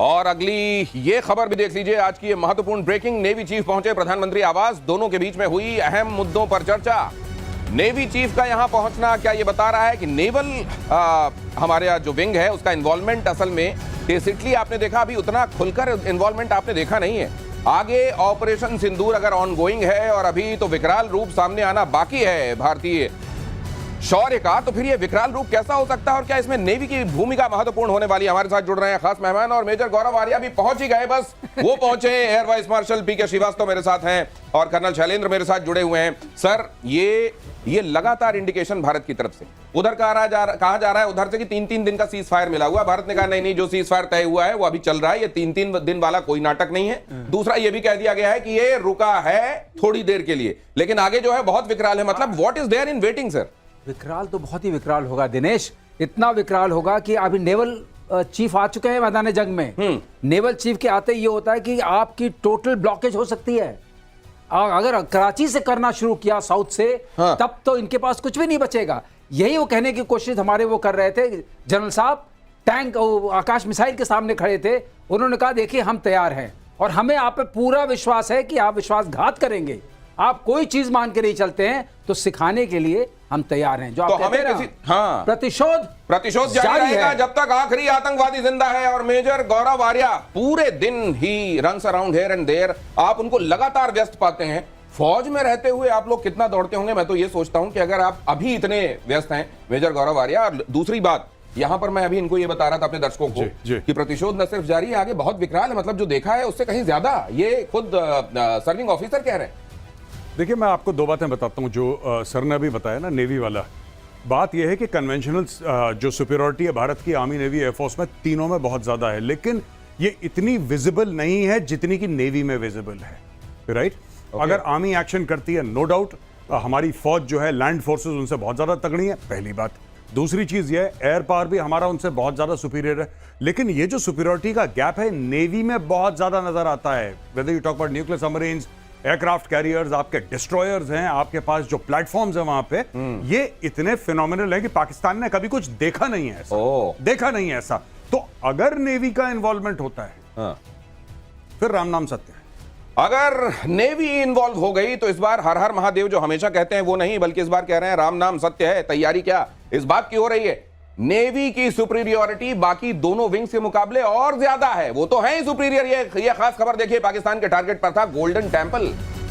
और अगली ये खबर भी देख लीजिए, आज की ये महत्वपूर्ण ब्रेकिंग। नेवी चीफ पहुंचे प्रधानमंत्री आवास, दोनों के बीच में हुई अहम मुद्दों पर चर्चा। नेवी चीफ का यहां पहुंचना क्या ये बता रहा है कि नेवल हमारे यहाँ जो विंग है उसका इन्वॉल्वमेंट असल में टेसिटली आपने देखा, अभी उतना खुलकर इन्वॉल्वमेंट आपने देखा नहीं है। आगे ऑपरेशन सिंदूर अगर ऑनगोइंग है और अभी तो विकराल रूप सामने आना बाकी है भारतीय शौर्य का, तो फिर ये विकराल रूप कैसा हो सकता है और क्या इसमें नेवी की भूमिका महत्वपूर्ण होने वाली है? हमारे साथ जुड़ रहे हैं खास मेहमान और मेजर गौरव आर्या भी पहुंच ही गए, बस वो पहुंचे। एयर वाइस मार्शल पीके श्रीवास्तव मेरे साथ हैं और कर्नल शैलेंद्र मेरे साथ जुड़े हुए हैं। सर, ये लगातार इंडिकेशन भारत की तरफ से उधर कहा जा रहा है उधर से कि 3-3 दिन का सीज फायर मिला हुआ। भारत ने कहा नहीं, जो सीज फायर तय हुआ है वो अभी चल रहा है, ये 3-3 दिन वाला कोई नाटक नहीं है। दूसरा ये भी कह दिया गया है कि ये रुका है थोड़ी देर के लिए, लेकिन आगे जो है बहुत विकराल है। मतलब what is there in waiting sir? विकराल तो बहुत ही विकराल होगा दिनेश, इतना विकराल होगा कि अभी नेवल चीफ आ चुके हैं मैदान जंग में। नेवल चीफ के आते ये होता है कि आपकी टोटल ब्लॉकेज हो सकती है। अगर कराची से करना शुरू किया साउथ से, हाँ। तब तो इनके पास कुछ भी नहीं बचेगा। यही वो कहने की कोशिश हमारे वो कर रहे थे जनरल साहब, टैंक आकाश मिसाइल के सामने खड़े थे। उन्होंने कहा देखिए हम तैयार हैं और हमें आप पे पूरा विश्वास है कि आप विश्वासघात करेंगे, आप कोई चीज मान के नहीं चलते हैं, तो सिखाने के लिए हम तैयार हैं। जो तो आप हमें हाँ। प्रतिशोध जारी रहेगा जब तक आखिरी आतंकवादी जिंदा है। और मेजर गौरव आर्या पूरे दिन ही runs around here and there, आप उनको लगातार व्यस्त पाते हैं। फौज में रहते हुए आप लोग कितना दौड़ते होंगे? मैं तो ये सोचता हूं कि अगर आप अभी इतने व्यस्त हैं मेजर गौरव आर्या। और दूसरी बात, यहां पर मैं अभी इनको ये बता रहा था अपने दर्शकों को कि प्रतिशोध न सिर्फ जारी है, आगे बहुत विकराल है। मतलब जो देखा है उससे कहीं ज्यादा, ये खुद सर्विंग ऑफिसर कह रहे हैं। देखिए, मैं आपको दो बातें बताता हूं जो सर ने अभी बताया ना, नेवी वाला। बात यह है कि कन्वेंशनल जो सुपीरियरिटी है भारत की आर्मी, नेवी, एयरफोर्स में, तीनों में बहुत ज्यादा है, लेकिन ये इतनी विजिबल नहीं है जितनी कि नेवी में विजिबल है, राइट? अगर आर्मी एक्शन करती है, नो डाउट हमारी फौज जो है, लैंड फोर्सेस उनसे बहुत ज्यादा तगड़ी है, पहली बात। दूसरी चीज ये है, एयर पावर भी हमारा उनसे बहुत ज्यादा सुपीरियर है, लेकिन ये जो सुपीरियरिटी का गैप है नेवी में बहुत ज्यादा नजर आता है। Whether you talk about nuclear submarines, aircraft carriers, आपके डिस्ट्रॉयर्स हैं, आपके पास जो प्लेटफॉर्म्स हैं वहां पे, ये इतने फिनोमिनल है कि पाकिस्तान ने कभी कुछ देखा नहीं है ऐसा। देखा नहीं है ऐसा। तो अगर नेवी का इन्वॉल्वमेंट होता है, फिर राम नाम सत्य है। अगर नेवी इन्वॉल्व हो गई तो इस बार हर हर महादेव जो हमेशा कहते हैं वो नहीं, बल्कि इस बार कह रहे हैं राम नाम सत्य है। तैयारी क्या इस बात की हो रही है? नेवी की सुपीरियरिटी बाकी दोनों विंग्स के मुकाबले और ज्यादा है। वो तो है ही सुपीरियर। ये खास खबर देखिए, पाकिस्तान के टारगेट पर था गोल्डन टेंपल।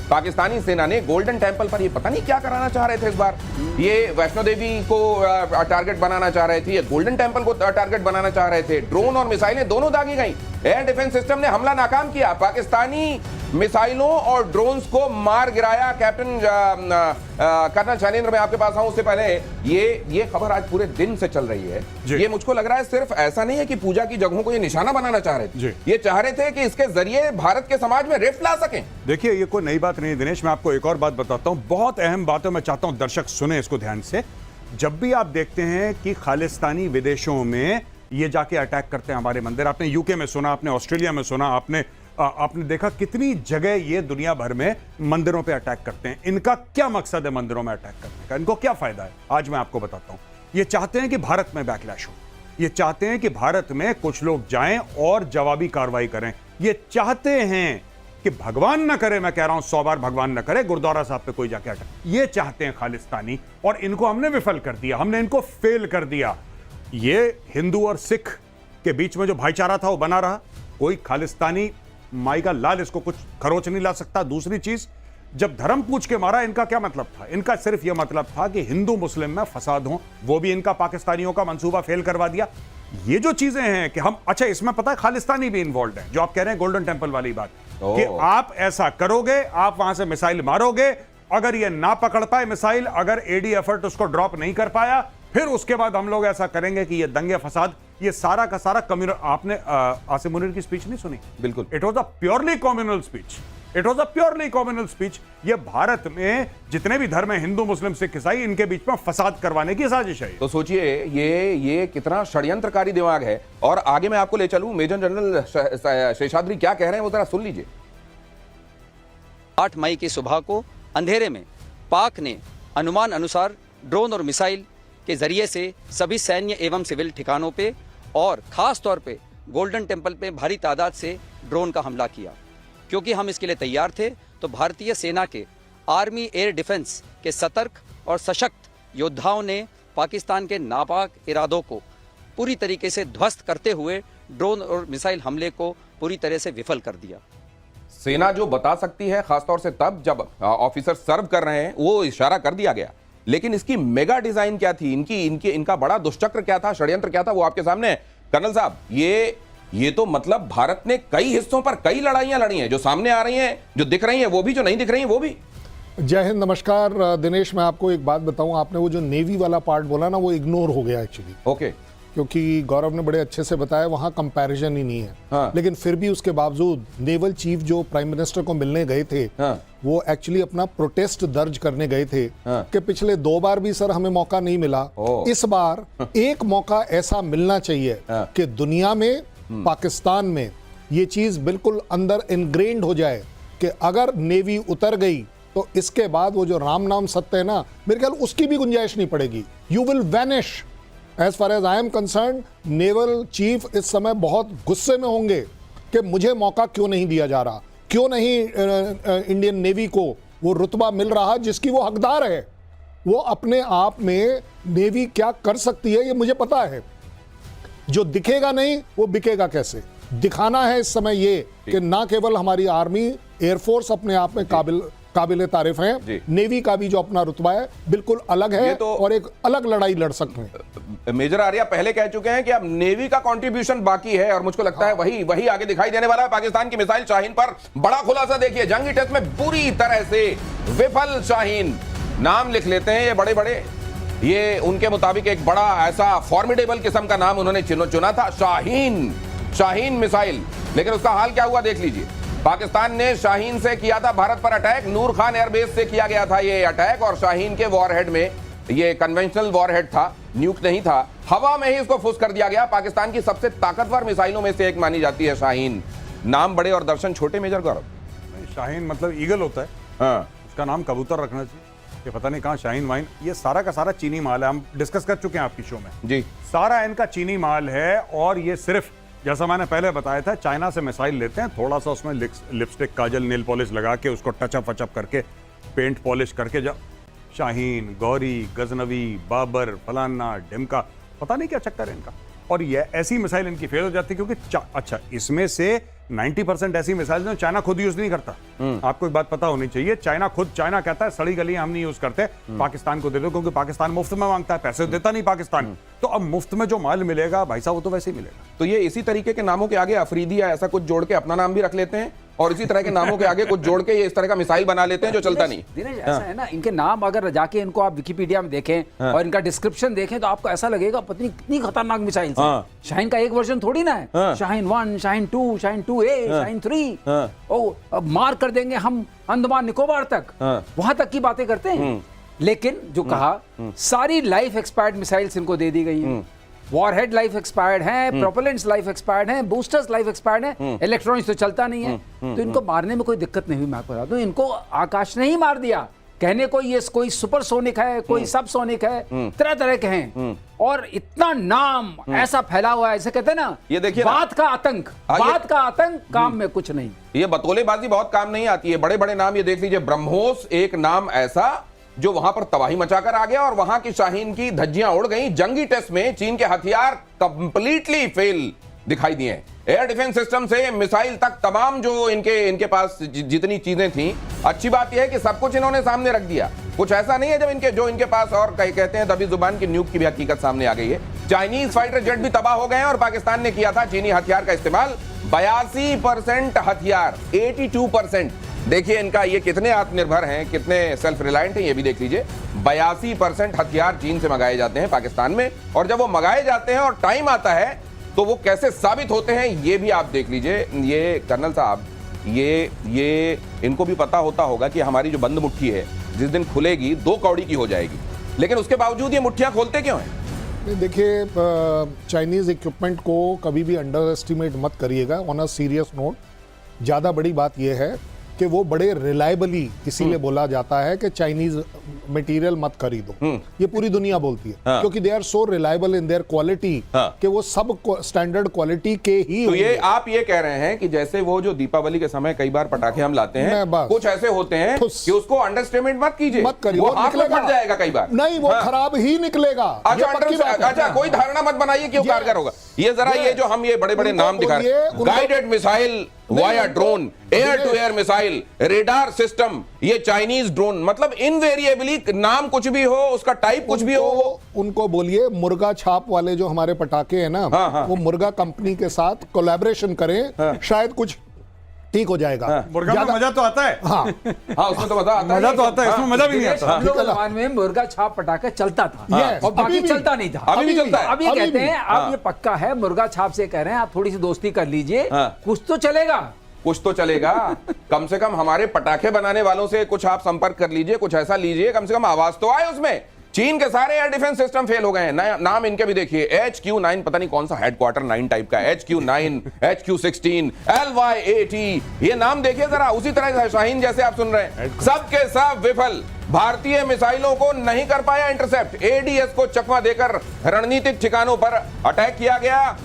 पाकिस्तानी सेना ने गोल्डन टेंपल पर ये पता नहीं क्या कराना चाह रहे थे इस बार। ये वैष्णो देवी को टारगेट बनाना चाह रहे थे, ये गोल्डन टेंपल को टारगेट बनाना चाह रहे थे। ड्रोन और मिसाइलें दोनों दागी गई। एयर डिफेंस सिस्टम ने हमला नाकाम किया, पाकिस्तानी मिसाइलों और ड्रोन्स को मार गिराया। कैप्टन कर्नल शैलेंद्र, मैं आपके पास आऊं उससे पहले, ये खबर आज पूरे दिन से चल रही है। ये मुझको लग रहा है सिर्फ ऐसा नहीं है कि पूजा की जगहों को ये निशाना बनाना चाह रहे थे, ये चाह रहे थे कि इसके जरिए भारत के समाज में रिफ्ट ला सकें। देखिए, ये कोई नई बात नहीं दिनेश, मैं आपको एक और बात बताता हूं, बहुत अहम बात है, मैं चाहता हूं दर्शक सुने इसको ध्यान से। जब भी आप देखते हैं कि खालिस्तानी विदेशों में ये जाके अटैक करते हैं हमारे मंदिर, आपने यूके में सुना, आपने ऑस्ट्रेलिया में सुना, आपने देखा कितनी जगह ये दुनिया भर में मंदिरों पे अटैक करते हैं। इनका क्या मकसद है मंदिरों में अटैक करने का? इनको क्या फायदा है? आज मैं आपको बताता हूं। ये चाहते हैं कि भारत में बैकलैश हो, ये चाहते हैं कि भारत में कुछ लोग जाएं और जवाबी कार्रवाई करें। ये चाहते हैं कि भगवान ना करे, मैं कह रहा हूं 100 बार भगवान ना करे, गुरुद्वारा साहब पे कोई जाके अटैक। ये चाहते हैं खालिस्तानी, और इनको हमने विफल कर दिया, हमने इनको फेल कर दिया। ये हिंदू और सिख के बीच में जो भाईचारा था वो बना रहा। कोई खालिस्तानी माई का लाल इसको कुछ खरोच नहीं ला सकता। दूसरी चीज, जब धर्म पूछ के मारा, इनका क्या मतलब था? इनका सिर्फ यह मतलब था कि हिंदू मुस्लिम में फसाद हो, वो भी इनका पाकिस्तानियों का मंसूबा फेल करवा दिया। ये जो चीजें हैं कि हम, अच्छा इसमें पता है खालिस्तानी भी इन्वॉल्व है, जो आप कह रहे हैं गोल्डन टेंपल वाली बात, कि आप ऐसा करोगे, आप वहां से मिसाइल मारोगे, अगर ये ना पकड़ पाए मिसाइल, अगर एडी एफर्ट उसको ड्रॉप नहीं कर पाया, फिर उसके बाद हम लोग ऐसा करेंगे कि ये दंगे फसाद, ये सारा का सारा कम्युनल। आपने आसिम मुनीर की स्पीच नहीं सुनी? बिल्कुल, it was a purely communal speech, it was a purely communal speech. ये भारत में जितने भी धर्म है, हिंदू मुस्लिम सिख ईसाई, इनके बीच में फसाद करवाने की साजिश है। तो सोचिए ये कितना षड्यंत्रकारी दिमाग है। और आगे मैं आपको ले चलूं, मेजर जनरल शेषाद्री क्या कह रहे हैं वो जरा सुन लीजिए। 8 मई की सुबह को अंधेरे में पाक ने अनुमान अनुसार ड्रोन और मिसाइल के जरिए से सभी सैन्य एवं सिविल ठिकानों पे और खास तौर पे गोल्डन टेम्पल पे भारी तादाद से ड्रोन का हमला किया। क्योंकि हम इसके लिए तैयार थे, तो भारतीय सेना के आर्मी एयर डिफेंस के सतर्क और सशक्त योद्धाओं ने पाकिस्तान के नापाक इरादों को पूरी तरीके से ध्वस्त करते हुए ड्रोन और मिसाइल हमले को पूरी तरह से विफल कर दिया। सेना जो बता सकती है, खासतौर से तब जब ऑफिसर सर्व कर रहे हैं, वो इशारा कर दिया गया, लेकिन इसकी मेगा डिजाइन क्या थी, इनका बड़ा दुष्चक्र क्या था, षड्यंत्र क्या था, वो आपके सामने है। कर्नल साहब, ये तो मतलब भारत ने कई हिस्सों पर कई लड़ाइयां लड़ी हैं, जो सामने आ रही हैं, जो दिख रही हैं वो भी, जो नहीं दिख रही हैं वो भी। जय हिंद, नमस्कार दिनेश। मैं आपको एक बात बताऊं, आपने वो जो नेवी वाला पार्ट बोला ना, वो इग्नोर हो गया एक्चुअली। ओके। क्योंकि गौरव ने बड़े अच्छे से बताया, वहां कंपैरिजन ही नहीं है। हाँ। लेकिन फिर भी उसके बावजूद नेवल चीफ जो प्राइम मिनिस्टर को मिलने गए थे, हाँ। वो एक्चुअली अपना प्रोटेस्ट दर्ज करने गए थे हाँ। कि पिछले 2 बार भी सर हमें मौका नहीं मिला, इस बार एक मौका ऐसा मिलना चाहिए कि दुनिया में, पाकिस्तान में ये चीज बिल्कुल अंदर इनग्रेन्ड हो जाए कि अगर नेवी उतर गई तो इसके बाद वो जो राम नाम सत्य है ना, मेरे ख्याल उसकी भी गुंजाइश नहीं पड़ेगी। You will vanish. As far as I am concerned, naval chief इस समय बहुत गुस्से में होंगे कि मुझे मौका क्यों नहीं दिया जा रहा, क्यों नहीं इंडियन नेवी को वो रुतबा मिल रहा जिसकी वो हकदार है। वो अपने आप में नेवी क्या कर सकती है ये मुझे पता है। जो दिखेगा नहीं वो बिकेगा कैसे। दिखाना है इस समय ये कि ना केवल हमारी आर्मी, एयरफोर्स अपने आप में काबिल तारीफ है, नेवी का भी जो अपना रुतबा है बिल्कुल अलग है और एक अलग लड़ाई लड़ सकते हैं। मेजर आर्या पहले कह चुके हैं कि अब नेवी का कंट्रीब्यूशन बाकी है, और मुझको लगता है वही आगे दिखाई देने वाला है। पाकिस्तान की मिसाइल शाहीन पर बड़ा खुलासा देखिए, जंगी टेस्ट में पूरी तरह से विफल शाहीन। नाम लिख लेते हैं ये बड़े बड़े, ये उनके मुताबिक एक बड़ा ऐसा फॉर्मिडेबल किस्म का नाम उन्होंने चुना था, शाहीन मिसाइल। लेकिन उसका हाल क्या हुआ देख लीजिए। पाकिस्तान ने शाहीन से किया था भारत पर अटैक, नूर खान एयरबेस से किया गया था ये अटैक, और शाहीन के वॉरहेड में, ये कन्वेंशनल वॉरहेड था, न्यूक नहीं था, हवा में ही इसको फुस कर दिया गया। पाकिस्तान की सबसे ताकतवर मिसाइलों में से एक मानी जाती है शाहीन। नाम बड़े और दर्शन छोटे, मेजर गौरव। शाहीन मतलब ईगल होता है, हाँ। उसका नाम कबूतर रखना चाहिए। ये पता नहीं कहाँ शाहीन वाइन, ये सारा का सारा चीनी माल है। हम डिस्कस कर चुके हैं आपकी शो में जी, सारा इनका चीनी माल है। और ये सिर्फ, जैसा मैंने पहले बताया था, चाइना से मिसाइल लेते हैं, थोड़ा सा उसमें लिपस्टिक, काजल, नेल पॉलिश लगा के उसको टचअप वचअप करके, पेंट पॉलिश करके, जब शाहीन, गौरी, गजनवी, बाबर, फलाना, ढिमका, पता नहीं क्या चक्कर है इनका। और ये ऐसी मिसाइल इनकी फेल हो जाती है क्योंकि अच्छा, इसमें से 90% ऐसी मिसाइल जो चाइना खुद यूज नहीं करता। आपको एक बात पता होनी चाहिए, चाइना कहता है सड़ी गलियां हम नहीं यूज करते, पाकिस्तान को दे दो, क्योंकि पाकिस्तान मुफ्त में मांगता है, पैसे देता नहीं पाकिस्तान। तो अब मुफ्त में जो माल मिलेगा भाई साहब, वो तो वैसे ही मिलेगा। तो ये इसी तरीके के नामों के आगे अफरीदी या ऐसा कुछ जोड़ के अपना नाम भी रख लेते हैं, और इसी तरह के नामों के आगे कुछ जोड़ के ये इस तरह का मिसाइल बना लेते हैं जो चलता नहीं। दिनेश, ऐसा है ना, इनके नाम अगर जाके इनको आप विकिपीडिया में देखें और इनका डिस्क्रिप्शन देखें तो आपको ऐसा लगेगा पत्नी कितनी खतरनाक मिसाइल है। शाहीन का एक वर्जन थोड़ी ना है, शाहीन 1, शाहीन 2, शाहीन 2A, शाहीन 3। ओ मार कर देंगे हम अंडमान निकोबार तक, वहां तक की बातें करते हैं। लेकिन जो कहा, सारी लाइफ एक्सपायर्ड मिसाइल्स इनको दे दी गई हैं। वॉरहेड लाइफ एक्सपायर्ड है, प्रोपेलेंट्स लाइफ एक्सपायर्ड है, बूस्टर्स लाइफ एक्सपायर्ड है, इलेक्ट्रॉनिक्स तो चलता नहीं है। तो इनको मारने में कोई दिक्कत नहीं हुई। मैं आपको बता दूं, इनको आकाश ने ही मार दिया। कहने को ये कोई सुपरसोनिक है, कोई सबसोनिक है, तरह तरह के हैं, और इतना नाम ऐसा फैला हुआ है, ऐसे कहते हैं ना, ये देखिए बात का आतंक, बात का आतंक, काम में कुछ नहीं। ये बतौलेबाजी बहुत काम नहीं आती है। बड़े बड़े नाम ये देख लीजिए, ब्रह्मोस एक नाम ऐसा जो वहां पर तबाही मचाकर आ गया, और वहां की शाहीन की धज्जियां उड़ गई। जंगी टेस्ट में चीन के हथियार कंप्लीटली फेल दिखाई दिए। एयर डिफेंस सिस्टम से मिसाइल तक, तमाम जो इनके पास जितनी चीजें थी, अच्छी बात यह है कि सब कुछ इन्होंने सामने रख दिया। कुछ ऐसा नहीं है जब इनके पास, और कहते हैं दबी जुबान की न्यूक की भी हकीकत सामने आ गई है। चाइनीज फाइटर जेट भी तबाह हो गए हैं, और पाकिस्तान ने किया था चीनी हथियार का इस्तेमाल। 82% हथियार, 82%। देखिए इनका ये कितने आत्मनिर्भर हैं, कितने सेल्फ रिलायंट हैं, ये भी देख लीजिए। 82% हथियार चीन से मंगाए जाते हैं पाकिस्तान में, और जब वो मंगाए जाते हैं और टाइम आता है तो वो कैसे साबित होते हैं ये भी आप देख लीजिए। ये कर्नल साहब, ये इनको भी पता होगा कि हमारी जो बंद मुट्ठी है जिस दिन खुलेगी 2 कौड़ी की हो जाएगी, लेकिन उसके बावजूद ये मुट्ठियां खोलते क्यों हैं? देखिए, चाइनीज इक्विपमेंट को कभी भी अंडर एस्टिमेट मत करिएगा। ऑन अ सीरियस नोट, ज़्यादा बड़ी बात यह है कि वो बड़े रिलायबली, इसीलिए बोला जाता है कि चाइनीज मटेरियल मत खरीदो। ये पूरी दुनिया बोलती है, क्योंकि they are so reliable in their quality कि वो सब स्टैंडर्ड क्वालिटी के ही तो ये आप ये कह रहे हैं कि जैसे वो जो दीपावली के समय कई बार पटाखे हम लाते हैं, कुछ ऐसे होते हैं कि उसको अंडरस्टेटमेंट मत कीजिए, मत करिए, वो वो हाथ में निकलेगा। फट जाएगा कई बार। नहीं, वो खराब ही निकलेगा। अच्छा, कोई धारणा मत बनाइए कि वो कारगर होगा। ये जरा ये जो हम ये बड़े बड़े नाम दिखा रहे हैं, guided missile, via drone, air to air missile, radar system, ये चाइनीज ड्रोन, मतलब इनवेरिएबली नाम कुछ भी हो, उसका टाइप कुछ भी हो, उनको बोलिए मुर्गा छाप वाले जो हमारे पटाखे हैं ना, वो मुर्गा कंपनी के साथ कोलैबोरेशन करें, शायद कुछ ठीक हो जाएगा। मुर्गा में मजा तो आता है। हाँ उसमें तो मजा आता है, मजा तो आता है, इसमें मजा भी नहीं आता। हम लोग जमाने में मुर्गा छाप पटाखा चलता था Yes, और बाकी अभी भी। चलता नहीं था। अभी भी चलता है। अब ये अभी कहते भी। हैं अब ये पक्का है, मुर्गा छाप से कह रहे हैं आप थोड़ी सी दोस्ती कर लीजिए, कुछ तो चलेगा। कुछ तो चलेगा। कम से कम हमारे पटाखे बनाने वालों से कुछ आप संपर्क कर लीजिए, कुछ ऐसा लीजिए, कम से कम आवाज तो आए उसमें। चीन के सारे एयर डिफेंस सिस्टम फेल हो गए हैं। नाम इनके भी देखिए, HQ-9, पता नहीं कौन सा हेडक्वार्टर 9 टाइप का, HQ-9, HQ-16, LY-80, ये नाम देखिए जरा। उसी तरह से शाहीन जैसे आप सुन रहे हैं, सबके सब विफल। भारतीय मिसाइलों को नहीं कर पाया इंटरसेप्ट। ADS को चकमा देकर रणनीतिक ठिकानों पर अटैक किया गया।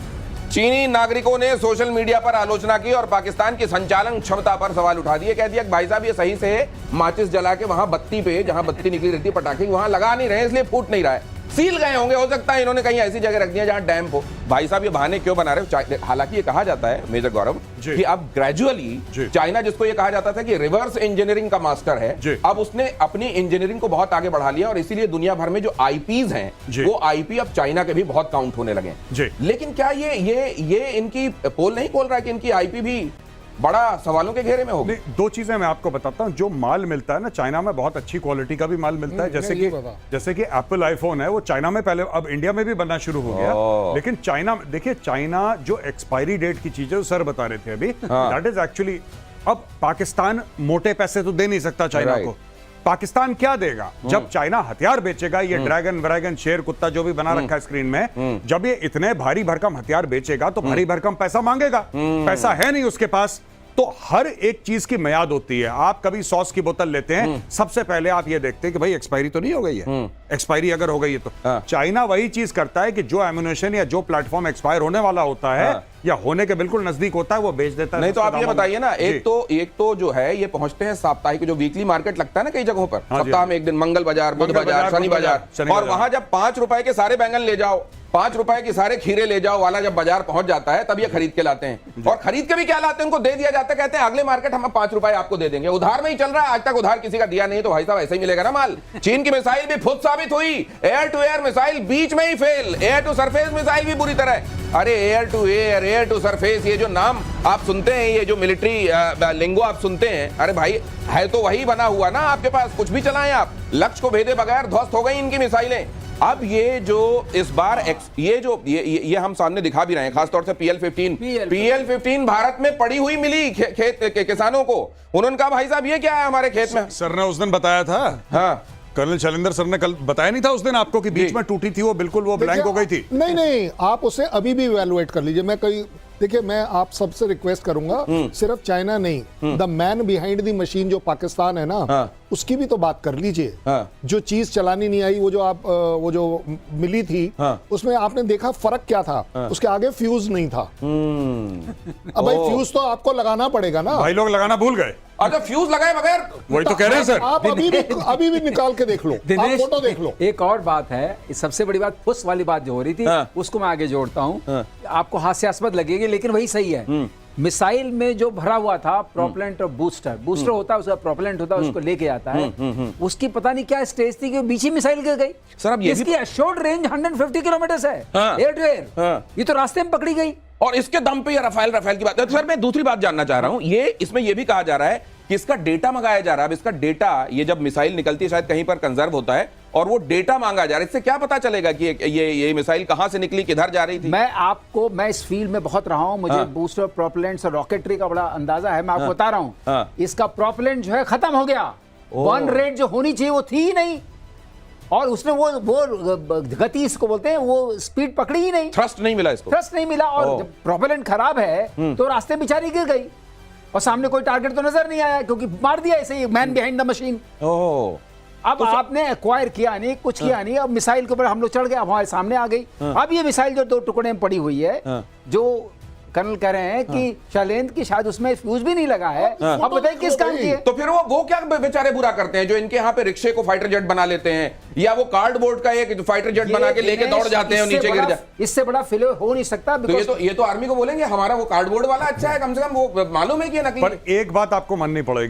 चीनी नागरिकों ने सोशल मीडिया पर आलोचना की और पाकिस्तान की संचालन क्षमता पर सवाल उठा दिए। कह दिया कि भाई साहब ये सही से माचिस जला के वहां बत्ती पे, जहां बत्ती निकली रहती है पटाखे, वहां लगा नहीं रहे, इसलिए फूट नहीं रहा है। सील गए होंगे, हो सकता है इन्होंने कहीं ऐसी जगह रख दिया जहां डैम हो। भाई साहब ये बहाने क्यों बना रहे हो? हालांकि ये कहा जाता है मेजर गौरव कि अब ग्रेजुअली चाइना, जिसको ये कहा जाता था कि रिवर्स इंजीनियरिंग का मास्टर है, अब उसने अपनी इंजीनियरिंग को बहुत आगे बढ़ा लिया और इसीलिए दुनिया भर में जो आईपीज हैं, वो आईपी अब चाइना के भी बहुत काउंट होने लगे हैं। लेकिन क्या ये इनकी पोल नहीं खोल रहा है कि इनकी आईपी भी बड़ा सवालों के घेरे में होगी? दो चीजें मैं आपको बताता हूं। जो माल मिलता है ना चाइना में, बहुत अच्छी क्वालिटी का भी माल मिलता है। जैसे कि एप्पल आईफोन है, वो चाइना में पहले, अब इंडिया में भी बनना शुरू हो गया। लेकिन चाइना, देखिए चाइना जो एक्सपायरी डेट की चीजें सर बता रहे थे अभी, दैट इज एक्चुअली, अब पाकिस्तान मोटे पैसे तो दे नहीं सकता चाइना को। पाकिस्तान क्या देगा? जब चाइना हथियार बेचेगा, ये ड्रैगन शेर कुत्ता जो भी बना रखा है स्क्रीन में, जब ये इतने भारी भरकम हथियार बेचेगा तो भारी भरकम पैसा मांगेगा। पैसा है नहीं उसके पास, तो हर एक चीज की मियाद होती है। आप कभी सॉस की बोतल लेते हैं, सबसे पहले आप ये देखते हैं कि भाई एक्सपायरी तो नहीं हो गई है। एक्सपायरी अगर हो गई है तो चाइना वही चीज करता है कि जो एम्यूनेशन या जो प्लेटफॉर्म एक्सपायर होने वाला होता है या होने के बिल्कुल नजदीक होता है, वो बेच देता है। नहीं तो आप ये बताइए ना, एक तो जो है ये पहुंचते हैं साप्ताहिक, जो वीकली मार्केट लगता है ना कई जगहों पर, सप्ताह में एक दिन, मंगल बाजार, बुध बाजार, शनि बाजार, और वहां जब 5 रुपए के सारे बैंगन ले जाओ, 5 रुपए की सारे खीरे ले जाओ वाला जब बाजार पहुंच जाता है, तब ये खरीद के लाते हैं। और खरीद के भी क्या लाते हैं, उनको दे दिया जाता है, कहते हैं अगले मार्केट हम 5 रुपए आपको दे देंगे। उधार में ही चल रहा है, आज तक उधार किसी का दिया नहीं, तो भाई साहब ऐसे ही मिलेगा ना माल। चीन की मिसाइल भी खुद साबित हुई, एयर टू एयर मिसाइल बीच में ही fail, air to surface missile भी बुरी तरह। अरे air to air, air to surface, ये जो नाम आप सुनते हैं, ये जो मिलिट्री लिंगो आप सुनते हैं, अरे भाई है तो वही बना हुआ ना आपके पास, कुछ भी चलाएं आप, लक्ष्य को भेदे बगैर ध्वस्त हो गई इनकी मिसाइलें। अब ये जो इस बार ये हम सामने दिखा भी रहे हैं, खासतौर से PL-15 भारत में पड़ी हुई मिली खेत के किसानों को। उन्होंने कहा भाई साहब ये क्या है हमारे खेत में? सर ने उस दिन बताया था, हाँ, कर्नल शैलेंद्र सर ने कल बताया नहीं था उस दिन आपको कि बीच में टूटी थी वो, बिल्कुल वो ब्लैंक हो गई थी। नहीं, आप उसे अभी भी इवैल्यूएट कर लीजिए। देखिए, मैं आप सबसे रिक्वेस्ट करूंगा, सिर्फ चाइना नहीं, the man behind the machine जो पाकिस्तान है ना, उसकी भी तो बात कर लीजिए। जो चीज चलानी नहीं आई, वो जो मिली थी, उसमें आपने देखा फर्क क्या था? उसके आगे फ्यूज नहीं था। अब भाई फ्यूज तो आपको लगाना पड़ेगा ना। भाई लोग लगाना भूल गए। अच्छा, फ्यूज लगाए बगैर, वही तो कह रहे हैं सर। आप अभी भी निकाल के देख लो, आप फोटो देख लो। एक और बात है, सबसे बड़ी बात फुस वाली बात जो हो रही थी, उसको मैं आगे जोड़ता हूं। आपको हास्यास्पद लगेगी लेकिन वही सही है। मिसाइल में जो भरा हुआ था प्रोपेलेंट और बूस्टर होता है, उसका प्रोपेलेंट होता है, उसको लेके आता है। उसकी पता नहीं क्या स्टेज थी कि बीच ही मिसाइल गिर गई। सर अब ये इसकी एश्योर्ड रेंज 150 किलोमीटर है, एयर टू एयर। ये तो रास्ते में पकड़ी गई और इसके दम पे ये रफाल की बात है। सर मैं दूसरी बात जानना चाह रहा हूं, इसमें ये भी कहा जा रहा है कि इसका डेटा मंगाया जा रहा है। अब इसका डेटा, ये जब मिसाइल निकलती है शायद कहीं पर कंजर्व होता है और वो डेटा मांगा जा रहा है। इससे क्या पता चलेगा कि ये मिसाइल कहां से निकली, किधर जा रही थी? मैं इस फील्ड में बहुत रहा हूं, मुझे बूस्टर, प्रोपेलेंट्स और रॉकेटरी का बड़ा अंदाजा है। मैं आपको बता रहा हूं, इसका प्रोपेलेंट जो है खत्म हो गया। बर्न रेट जो होनी चाहिए वो थी ही नहीं, और उसने वो गति इसको बोलते हैं, वो स्पीड पकड़ी ही नहीं, थ्रस्ट नहीं मिला इसको, थ्रस्ट नहीं मिला। और जब प्रोपेलेंट खराब है तो रास्ते बेचारी गिर गई। और सामने कोई टारगेट तो नजर नहीं आया, क्योंकि मार दिया ऐसे ही, मैन बिहाइंड द मशीन। ओह, अब आपने एक्वायर किया नहीं, कुछ किया नहीं, अब मिसाइल के ऊपर हम लोग चढ़ गए, हमारे सामने आ गई। अब ये मिसाइल जो 2 टुकड़े में पड़ी हुई है, जो कर्नल कह रहे हैं कि शैलेंद्र की शायद उसमें फ्यूज भी नहीं लगा है, अब बताइए किस काम की है? तो फिर वो क्या बेचारे बुरा करते हैं जो इनके यहाँ पे रिक्शे को फाइटर जेट बना लेते हैं, या वो कार्डबोर्ड का एक फाइटर जेट बना के लेके दौड़ जाते हैं और नीचे गिर जाते। इससे बड़ा फेलियर हो नहीं सकता। तो ये तो आर्मी को बोलेंगे हमारा वो कार्डबोर्ड वाला अच्छा है, कम से कम वो मालूम है कि नकली। पर एक बात आपको माननी पड़ेगी।